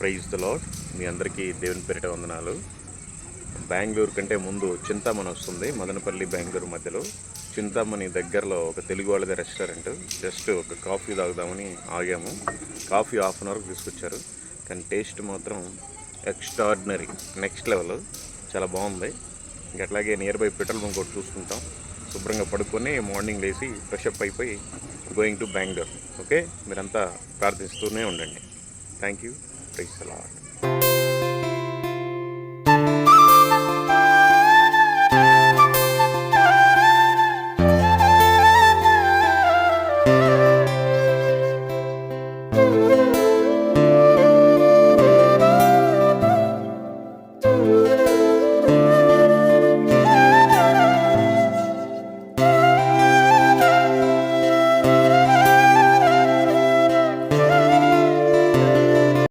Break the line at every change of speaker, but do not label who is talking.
Praise the lord. మీ అందరికీ దేవుని పేరిట వందనాలు. బెంగళూరు కంటే ముందు చింతామణి వస్తుంది, మదనపల్లి బెంగళూరు మధ్యలో. చింతామణి దగ్గరలో ఒక తెలుగు వాళ్ళది రెస్టారెంట్. జస్ట్ ఒక కాఫీ తాగుదామని ఆగాము. కాఫీ హాఫ్ అన్ అవర్కి తీసుకొచ్చారు, కానీ టేస్ట్ మాత్రం ఎక్స్ట్రాడినరీ, నెక్స్ట్ లెవెల్. చాలా బాగుంది. అట్లాగే నియర్ బై పెట్రోల్ బంక్ ఒకటి చూసుకుంటాం. శుభ్రంగా పడుకొని మార్నింగ్ లేచి ఫ్రెషప్ అయిపోయి గోయింగ్ టు బెంగళూరు. ఓకే, మీరంతా ప్రార్థిస్తూనే ఉండండి. Thank you. Praise the lord.